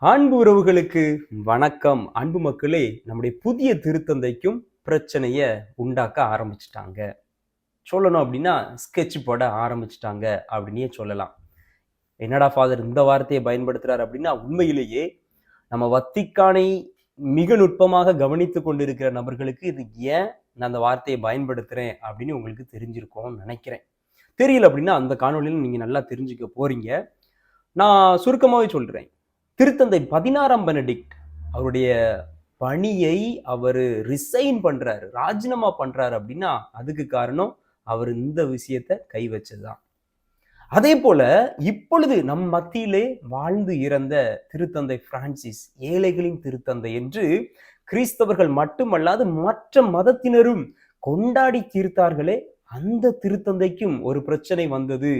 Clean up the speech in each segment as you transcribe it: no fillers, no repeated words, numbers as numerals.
அன்பு உறவுகளுக்கு வணக்கம். அன்பு மக்களே, நம்முடைய புதிய திருத்தந்தைக்கும் பிரச்சனைய உண்டாக்க ஆரம்பிச்சிட்டாங்க. சொல்லணும் அப்படின்னா ஸ்கெட்ச் போட ஆரம்பிச்சிட்டாங்க அப்படின்னே சொல்லலாம். என்னடா ஃபாதர் இந்த வார்த்தையை பயன்படுத்துறாரு அப்படின்னா, உண்மையிலேயே நம்ம வத்திக்கானை மிக நுட்பமாக கவனித்துக் கொண்டிருக்கிற நபர்களுக்கு இது ஏன் நான் அந்த வார்த்தையை பயன்படுத்துறேன் அப்படின்னு உங்களுக்கு தெரிஞ்சிருக்கும்னு நினைக்கிறேன். தெரியல அப்படின்னா அந்த காணொலியில் நீங்க நல்லா தெரிஞ்சுக்க போறீங்க. நான் சுருக்கமாவே சொல்றேன். திருத்தந்தை 16ஆம் பெனடிக்ட் அவருடைய பணியை அவர் ரிசைன் பண்றாரு, ராஜினாமா பண்றாரு அப்படின்னா அதுக்கு காரணம் அவர் இந்த விஷயத்தை கை வச்சதுதான். அதே போல இப்பொழுது நம் மத்தியிலே வாழ்ந்து இறந்த திருத்தந்தை பிரான்சிஸ், ஏழைகளின் திருத்தந்தை என்று கிறிஸ்தவர்கள் மட்டுமல்லாது மற்ற மதத்தினரும் கொண்டாடி தீர்த்தார்களே, அந்த திருத்தந்தைக்கும் ஒரு பிரச்சனை வந்தது.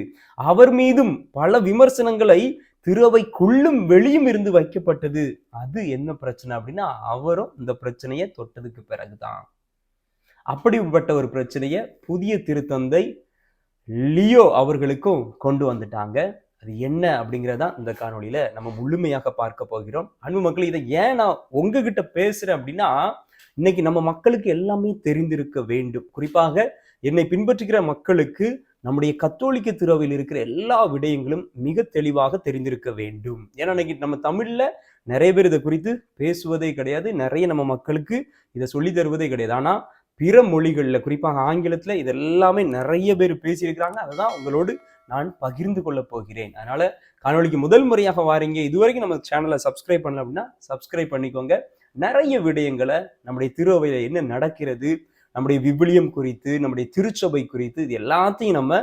அவர் மீதும் பல விமர்சனங்களை திருவைக்குள்ளும் வெளியும் இருந்து வைக்கப்பட்டது. அது என்ன பிரச்சனை அப்படின்னா, அவரும் இந்த பிரச்சனையை தொட்டதுக்கு பிறகுதான். அப்படிப்பட்ட ஒரு பிரச்சனையை புதிய திருத்தந்தை லியோ அவர்களுக்கும் கொண்டு வந்துட்டாங்க. அது என்ன அப்படிங்கிறதா இந்த காணொலியில நம்ம முழுமையாக பார்க்க போகிறோம். அன்பு மக்கள், இதை ஏன் நான் உங்ககிட்ட பேசுறேன் அப்படின்னா, இன்னைக்கு நம்ம மக்களுக்கு எல்லாமே தெரிந்திருக்க வேண்டும். குறிப்பாக என்னை பின்பற்றுகிற மக்களுக்கு நம்முடைய கத்தோலிக்க திருவையில் இருக்கிற எல்லா விடயங்களும் மிக தெளிவாக தெரிந்திருக்க வேண்டும். ஏன்னா இன்னைக்கு நம்ம தமிழ்ல நிறைய பேர் இதை குறித்து பேசுவதே கிடையாது, நிறைய நம்ம மக்களுக்கு இதை சொல்லி தருவதே கிடையாது. ஆனா பிற மொழிகள்ல, குறிப்பாக ஆங்கிலத்துல இதெல்லாமே நிறைய பேர் பேசியிருக்கிறாங்க. அதுதான் உங்களோடு நான் பகிர்ந்து கொள்ள போகிறேன். அதனால காணொலிக்கு முதல் முறையாக வாரீங்க, இதுவரைக்கும் நம்ம சேனலை சப்ஸ்கிரைப் பண்ணல அப்படின்னா சப்ஸ்கிரைப் பண்ணிக்கோங்க. நிறைய விடயங்களை நம்முடைய திருவையில என்ன நடக்கிறது, நம்முடைய விவிலியம் குறித்து, நம்முடைய திருச்சபை குறித்து, இது எல்லாத்தையும் நம்ம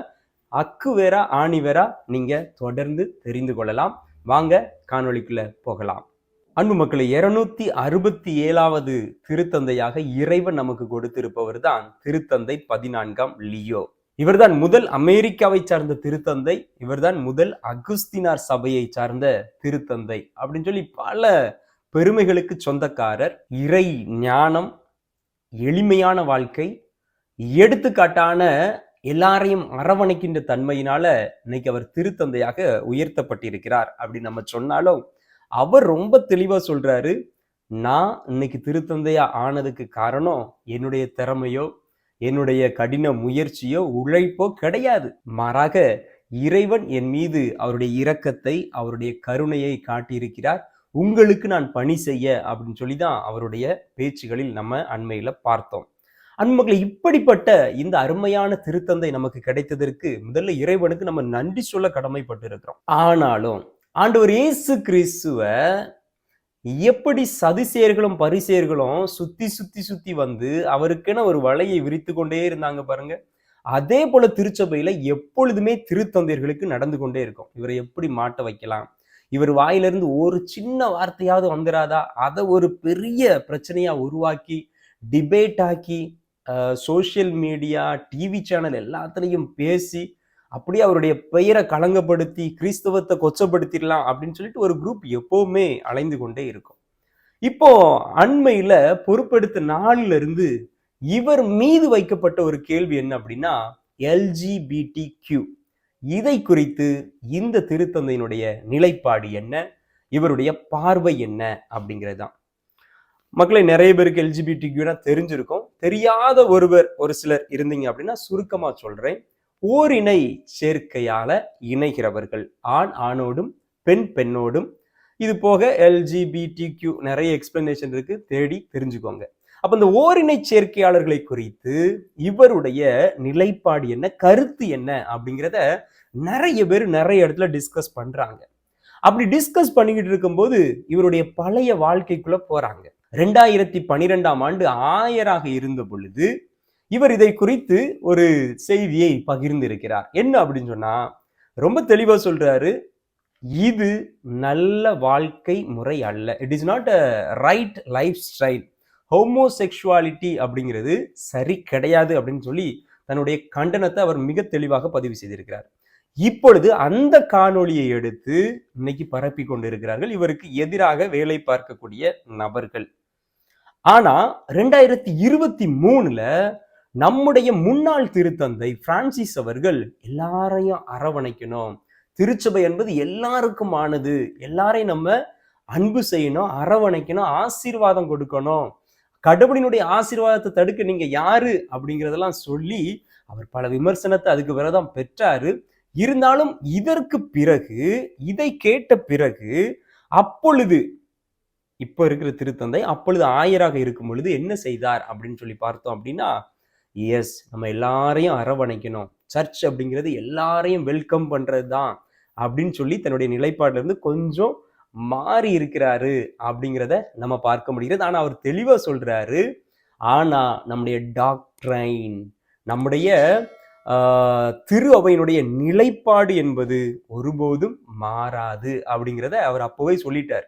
அக்கு வேறா ஆணி வேறா நீங்க தொடர்ந்து தெரிந்து கொள்ளலாம். வாங்க காணொலிக்குள்ள போகலாம். அன்பு மக்களை, 267வது திருத்தந்தையாக இறைவன் நமக்கு கொடுத்திருப்பவர் தான் திருத்தந்தை 14ஆம் லியோ. இவர்தான் முதல் அமெரிக்காவை சார்ந்த திருத்தந்தை. இவர்தான் முதல் அகுஸ்தினார் சபையை சார்ந்த திருத்தந்தை அப்படின்னு சொல்லி பல பெருமைகளுக்கு சொந்தக்காரர். இறை ஞானம், எளிமையான வாழ்க்கை, எடுத்துக்காட்டான எல்லாரையும் அரவணைக்கின்ற தன்மையினால இன்னைக்கு அவர் திருத்தந்தையாக உயர்த்தப்பட்டிருக்கிறார் அப்படின்னு நம்ம சொன்னாலும், அவர் ரொம்ப தெளிவா சொல்றாரு, நான் இன்னைக்கு திருத்தந்தையா ஆனதுக்கு காரணம் என்னுடைய திறமையோ, என்னுடைய கடின முயற்சியோ, உழைப்போ கிடையாது. மாறாக இறைவன் என் மீது அவருடைய இரக்கத்தை, அவருடைய கருணையை காட்டியிருக்கிறார். உங்களுக்கு நான் பணி செய்ய அப்படின்னு சொல்லிதான் அவருடைய பேச்சுகளில் நம்ம அண்மையில பார்த்தோம். அன்புமக்களை, இப்படிப்பட்ட இந்த அருமையான திருத்தந்தை நமக்கு கிடைத்ததற்கு முதல்ல இறைவனுக்கு நம்ம நன்றி சொல்ல கடமைப்பட்டு இருக்கிறோம். ஆனாலும் ஆண்டவர் இயேசு கிறிஸ்துவ எப்படி சதுசேயர்களும் பரிசேயர்களும் சுத்தி சுத்தி சுத்தி வந்து அவருக்கென ஒரு வலையை விரித்து கொண்டே இருந்தாங்க பாருங்க, அதே போல திருச்சபையில எப்பொழுதுமே திருத்தந்தையர்களுக்கு நடந்து கொண்டே இருக்கும். இவரை எப்படி மாட்ட வைக்கலாம், இவர் வாயிலிருந்து ஒரு சின்ன வார்த்தையாவது வந்துடாதா, அதை ஒரு பெரிய பிரச்சனையா உருவாக்கி டிபேட் ஆக்கி சோசியல் மீடியா, டிவி சேனல் எல்லாத்துலையும் பேசி அப்படியே அவருடைய பெயரை களங்கப்படுத்தி கிறிஸ்தவத்தை கொச்சப்படுத்திடலாம் அப்படின்னு சொல்லிட்டு ஒரு குரூப் எப்பவுமே அலைந்து கொண்டே இருக்கும். இப்போ அண்மையில பொறுப்பெடுத்த நாளில இருந்து இவர் மீது வைக்கப்பட்ட ஒரு கேள்வி என்ன அப்படின்னா, LGBTQ இதை குறித்து இந்த திருத்தந்தையினுடைய நிலைப்பாடு என்ன, இவருடைய பார்வை என்ன அப்படிங்கிறது தான். மக்களை, நிறைய பேருக்கு LGBTQ தெரிஞ்சிருக்கும். தெரியாத ஒரு சிலர் இருந்தீங்க அப்படின்னா சுருக்கமா சொல்றேன். ஓரினை சேர்க்கையால இணைகிறவர்கள், ஆண் ஆணோடும் பெண் பெண்ணோடும். இது போக LGBTQ நிறைய எக்ஸ்பிளனேஷன் இருக்கு, தேடி தெரிஞ்சுக்கோங்க. அப்ப இந்த ஓரினை சேர்க்கையாளர்களை குறித்து இவருடைய நிலைப்பாடு என்ன, கருத்து என்ன அப்படிங்கிறத நிறைய பேர் நிறைய இடத்துல டிஸ்கஸ் பண்றாங்க. அப்படி டிஸ்கஸ் பண்ணிக்கிட்டு இருக்கும்போது இவருடைய பழைய வாழ்க்கைக்குள்ள போறாங்க. 2012ஆம் ஆண்டு ஆயராக இருந்த பொழுது இவர் இதை குறித்து ஒரு செய்தியை பகிர்ந்திருக்கிறார். என்ன அப்படின்னு சொன்னா, ரொம்ப தெளிவா சொல்றாரு, இது நல்ல வாழ்க்கை முறை அல்ல. It is not a right life style. Homosexuality அப்படிங்கிறது சரி கிடையாது அப்படின்னு சொல்லி தன்னுடைய கண்டனத்தை அவர் மிக தெளிவாக பதிவு செய்திருக்கிறார். இப்பொழுது அந்த காணொளியை எடுத்து இன்னைக்கு பரப்பி கொண்டிருக்கிறார்கள் இவருக்கு எதிராக வேலை பார்க்கக்கூடிய நபர்கள். ஆனா 2023ல நம்முடைய முன்னாள் திருத்தந்தை பிரான்சிஸ் அவர்கள் எல்லாரையும் அரவணைக்கணும், திருச்சபை என்பது எல்லாருக்கும் ஆனது, எல்லாரையும் நம்ம அன்பு செய்யணும், அரவணைக்கணும், ஆசீர்வாதம் கொடுக்கணும். கடவுளினுடைய ஆசீர்வாதத்தை தடுக்க நீங்க யாரு அப்படிங்கிறதெல்லாம் சொல்லி அவர் பல விமர்சனத்தை அதுக்கு பிறகுதான் பெற்றாரு. இருந்தாலும் இதற்கு பிறகு, இதை கேட்ட பிறகு, அப்பொழுது இப்ப இருக்கிற திருத்தந்தை அப்பொழுது ஆயராக இருக்கும் பொழுது என்ன செய்தார் அப்படின்னு சொல்லி பார்த்தோம் அப்படின்னா, எஸ், நம்ம எல்லாரையும் அரவணைக்கணும், சர்ச் அப்படிங்கிறது எல்லாரையும் வெல்கம் பண்றது தான் அப்படின்னு சொல்லி தன்னுடைய நிலைப்பாடுல இருந்து கொஞ்சம் மாறி இருக்கிறாரு அப்படிங்கிறத நம்ம பார்க்க முடிகிறது. ஆனா அவர் தெளிவா சொல்றாரு, ஆனா நம்முடைய டாக்ட்ரைன், நம்முடைய திரு அவையினுடைய நிலைப்பாடு என்பது ஒருபோதும் மாறாது அப்படிங்கிறத அவர் அப்போவே சொல்லிட்டார்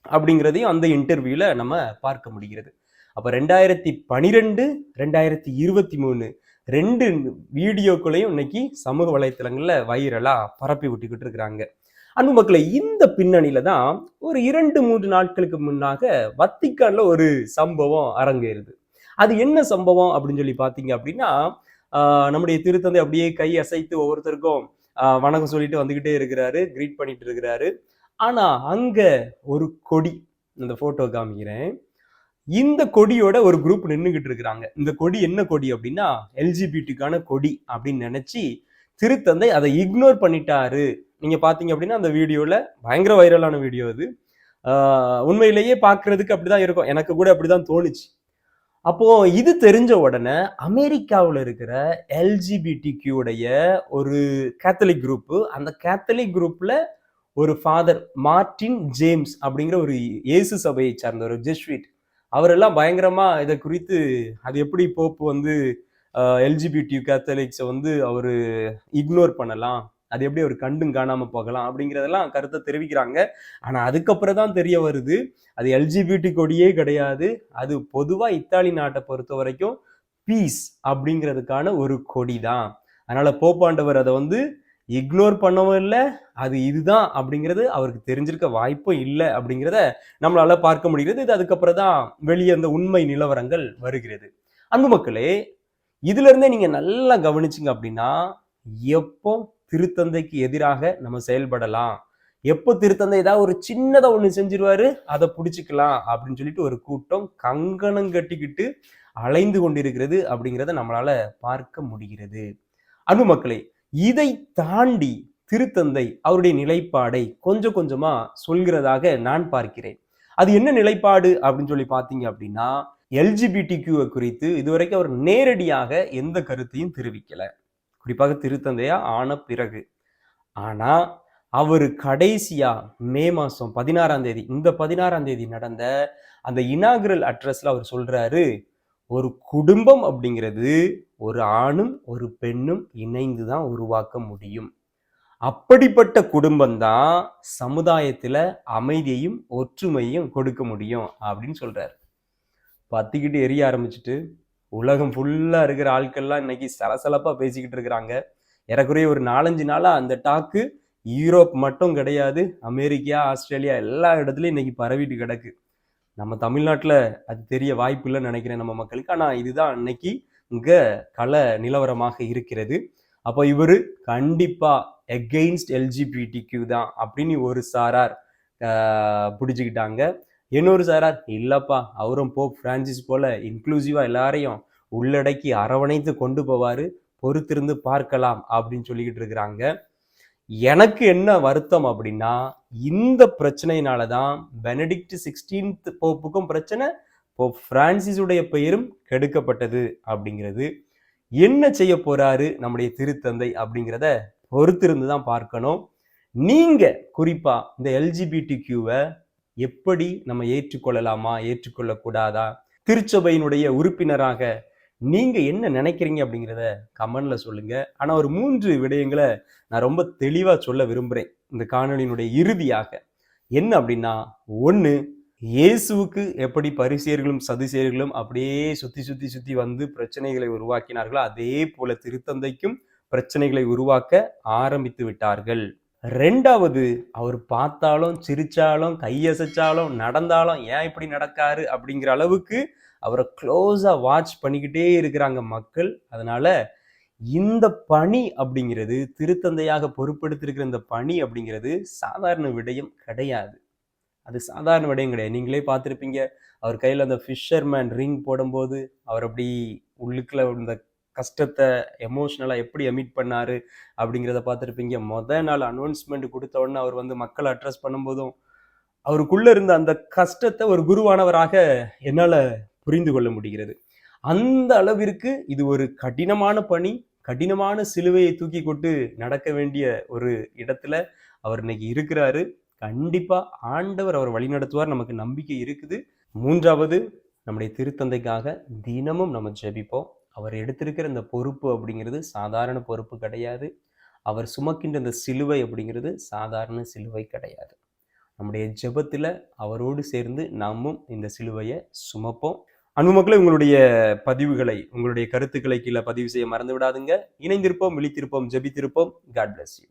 அப்படிங்கிறதையும் அந்த இன்டர்வியூல நம்ம பார்க்க முடிகிறது. அப்ப 2012 2023 2 வீடியோக்களையும் இன்னைக்கு சமூக வலைத்தளங்கள்ல வைரலா பரப்பி விட்டுக்கிட்டு இருக்கிறாங்க. அன்பு மக்களை, இந்த பின்னணியில தான் ஒரு 2-3 நாட்களுக்கு முன்னாக வத்திக்கான்ல ஒரு சம்பவம் அரங்கேறுது. அது என்ன சம்பவம் அப்படின்னு சொல்லி பாத்தீங்க அப்படின்னா, நம்முடைய திருத்தந்தை அப்படியே கை அசைத்து ஒவ்வொருத்தருக்கும் வணக்கம் சொல்லிட்டு வந்துகிட்டே இருக்கிறாரு, கிரீட் பண்ணிட்டு இருக்கிறாரு. ஆனா அங்க ஒரு கொடி, இந்த போட்டோ காமிக்கிறேன், இந்த கொடியோட ஒரு குரூப் நின்றுகிட்டு இருக்கிறாங்க. இந்த கொடி என்ன கொடி அப்படின்னா எல்ஜிபிடிக்கான கொடி அப்படின்னு நினைச்சு திருத்தந்தை அதை இக்னோர் பண்ணிட்டாரு. நீங்க பாத்தீங்க அப்படின்னா அந்த வீடியோல பயங்கர வைரலான வீடியோ அது. உண்மையிலேயே பாக்குறதுக்கு அப்படிதான் இருக்கும், எனக்கு கூட அப்படிதான் தோணுச்சு. அப்போ இது தெரிஞ்ச உடனே அமெரிக்காவில் இருக்கிற எல்ஜிபிடிக்யூடைய ஒரு கேத்தலிக் குரூப், அந்த கேத்தலிக் குரூப்ல ஒரு ஃபாதர் மார்டின் ஜேம்ஸ் அப்படிங்கிற ஒரு இயேசு சபையை சார்ந்த ஒரு ஜெஸ்விட், அவரெல்லாம் பயங்கரமா இதை குறித்து அது எப்படி போப்பு வந்து எல்ஜிபிடி கேத்தலிக்ஸை வந்து அவரு இக்னோர் பண்ணலாம், அது எப்படி அவர் கண்டும் காணாம போகலாம் அப்படிங்கிறதெல்லாம் கருத்தை தெரிவிக்கிறாங்க. ஆனா அதுக்கப்புறம் தான் தெரிய வருது, அது எல்ஜிபிடி கொடியே கிடையாது, அது பொதுவா இத்தாலி நாட்டை பொறுத்த வரைக்கும் பீஸ் அப்படிங்கிறதுக்கான ஒரு கொடி தான். அதனால போப்பாண்டவர் அதை வந்து இக்னோர் பண்ணவும் இல்லை, அது இதுதான் அப்படிங்கிறது அவருக்கு தெரிஞ்சிருக்க வாய்ப்பும் இல்லை அப்படிங்கிறத நம்மளால பார்க்க முடிகிறது. இது அதுக்கப்புறம் தான் வெளியே அந்த உண்மை நிலவரங்கள் வருகிறது. அன்பு மக்களே, இதுல இருந்தே நீங்க நல்லா கவனிச்சிங்க அப்படின்னா, எப்போ திருத்தந்தைக்கு எதிராக நம்ம செயல்படலாம், எப்போ திருத்தந்தை ஏதாவது ஒரு சின்னதை ஒண்ணு செஞ்சிருவாரு, அதை பிடிச்சிக்கலாம் அப்படின்னு சொல்லிட்டு ஒரு கூட்டம் கங்கணம் கட்டிக்கிட்டு அலைந்து கொண்டிருக்கிறது அப்படிங்கிறத நம்மளால பார்க்க முடிகிறது. அன்பு மக்களே, இதை தாண்டி திருத்தந்தை அவருடைய நிலைப்பாடை கொஞ்சம் கொஞ்சமா சொல்கிறதாக நான் பார்க்கிறேன். அது என்ன நிலைப்பாடு அப்படின்னு சொல்லி பார்த்தீங்க அப்படின்னா, எல்ஜிபிடிக்யூ குறித்து இதுவரைக்கும் அவர் நேரடியாக எந்த கருத்தையும் தெரிவிக்கல, குறிப்பாக திருத்தந்தையா ஆன பிறகு. ஆனா அவர் கடைசியா மே மாசம் 16ஆம் தேதி, இந்த 16ஆம் தேதி நடந்த அந்த இனாகுரல் அட்ரஸ்ல அவர் சொல்றாரு, ஒரு குடும்பம் அப்படிங்கிறது ஒரு ஆணும் ஒரு பெண்ணும் இணைந்து தான் உருவாக்க முடியும், அப்படிப்பட்ட குடும்பம் தான் சமுதாயத்துல அமைதியையும் ஒற்றுமையும் கொடுக்க முடியும் அப்படின்னு சொல்றாரு. பத்திக்கிட்டு எரிய ஆரம்பிச்சுட்டு உலகம் ஃபுல்லா இருக்கிற ஆட்கள்லாம் இன்னைக்கு சலசலப்பா பேசிக்கிட்டு இருக்கிறாங்க. ஏறக்குறைய ஒரு 4-5 நாளா அந்த டாக்கு யூரோப் மட்டும் கிடையாது, அமெரிக்கா, ஆஸ்திரேலியா எல்லா இடத்துலயும் இன்னைக்கு பரவிட்டு கிடக்கு. நம்ம தமிழ்நாட்டில் அது தெரிய வாய்ப்பு இல்லைன்னு நினைக்கிறேன் நம்ம மக்களுக்கு. ஆனா இதுதான் இன்னைக்கு இங்க கள நிலவரமாக இருக்கிறது. அப்போ இவரு கண்டிப்பா எகெயின்ஸ்ட் எல்ஜிபிடிக்யூ தான் அப்படின்னு ஒரு சாரார் பிடிச்சுக்கிட்டாங்க. இன்னொரு சாரார் இல்லப்பா, அவரும் போப் பிரான்சிஸ் போல இன்க்ளூசிவா எல்லாரையும் உள்ளடக்கி அரவணைத்து கொண்டு போவாரு, பொறுத்திருந்து பார்க்கலாம் அப்படின்னு சொல்லிக்கிட்டு இருக்கிறாங்க. எனக்கு என்ன வருத்தம் அப்படின்னா, இந்த பிரச்சனையினாலதான் பெனடிக்ட் 16th போப்புக்கும் பிரச்சனை, போப் பிரான்சிஸுடைய பெயரும் கெடுக்கப்பட்டது அப்படிங்கிறது. என்ன செய்ய போறாரு நம்முடைய திருத்தந்தை அப்படிங்கிறத பொறுத்திருந்து தான் பார்க்கணும். நீங்க குறிப்பா இந்த எல்ஜிபிடிக்யூவை எப்படி நம்ம ஏற்றுக்கொள்ளலாமா, ஏற்றுக்கொள்ளக்கூடாதா, திருச்சபையினுடைய உறுப்பினராக நீங்க என்ன நினைக்கிறீங்க அப்படிங்கிறத கமெண்ட்ல சொல்லுங்க. ஆனா ஒரு 3 விடயங்களை நான் ரொம்ப தெளிவா சொல்ல விரும்புறேன் இந்த காணொலியினுடைய இறுதியாக. என்ன அப்படின்னா, 1, இயேசுவுக்கு எப்படி பரிசேயர்களும் சதுசேயர்களும் அப்படியே சுத்தி சுத்தி சுத்தி வந்து பிரச்சனைகளை உருவாக்கினார்களோ, அதே போல திருத்தந்தைக்கும் பிரச்சனைகளை உருவாக்க ஆரம்பித்து விட்டார்கள். 2வது, அவர் பார்த்தாலும் சிரிச்சாலும் கையசைச்சாலும் நடந்தாலும் ஏன் இப்படி நடக்காரு அப்படிங்கிற அளவுக்கு அவரை க்ளோஸா வாட்ச் பண்ணிக்கிட்டே இருக்கிறாங்க மக்கள். அதனால இந்த பணி அப்படிங்கிறது, திருத்தந்தையாக பொறுப்பெடுத்திருக்கிற இந்த பணி அப்படிங்கிறது சாதாரண விடயம் கிடையாது. அது சாதாரண விடயம் கிடையாது. நீங்களே பார்த்துருப்பீங்க. அவர் கையில அந்த ஃபிஷர்மேன் ரிங் போடும்போது, அவர் அப்படி உள்ளுக்குள்ள இந்த கஷ்டத்த எமோஷனலா எப்படி எமிட் பண்ணாரு அப்படிங்கிறத பார்த்துருப்பீங்க. நாள் அனௌன்ஸ்மெண்ட் குடுத்த உடனே அவர் வந்து மக்கள அட்ரஸ் பண்ணும்போதும், அவருக்குள்ள இருந்த அந்த கஷ்டத்த ஒரு குருவானவராக என்னால புரிந்து கொள்ள முடிகிறது. அந்த அளவிற்கு இது ஒரு கடினமான பணி. கடினமான சிலுவையை தூக்கி கொண்டு நடக்க வேண்டிய ஒரு இடத்துல அவர் இன்னைக்கு இருக்கிறாரு. கண்டிப்பா ஆண்டவர் அவர் வழிநடத்துவார். நமக்கு நம்பிக்கை இருக்குது. 3வது நம்முடைய திருத்தந்தைக்காக தினமும் நம்ம ஜெபிப்போம். அவர் எடுத்திருக்கிற இந்த பொறுப்பு அப்படிங்கிறது சாதாரண பொறுப்பு கிடையாது. அவர் சுமக்கின்ற இந்த சிலுவை அப்படிங்கிறது சாதாரண சிலுவை கிடையாது. நம்முடைய ஜெபத்துல அவரோடு சேர்ந்து நாமும் இந்த சிலுவையை சுமப்போம். அன்பு மக்களே, உங்களுடைய பதிவுகளை, உங்களுடைய கருத்துக்களை கீழே பதிவு செய்ய மறந்து விடாதுங்க. இணைந்திருப்போம், விழித்திருப்போம், ஜெபித்திருப்போம். God bless you.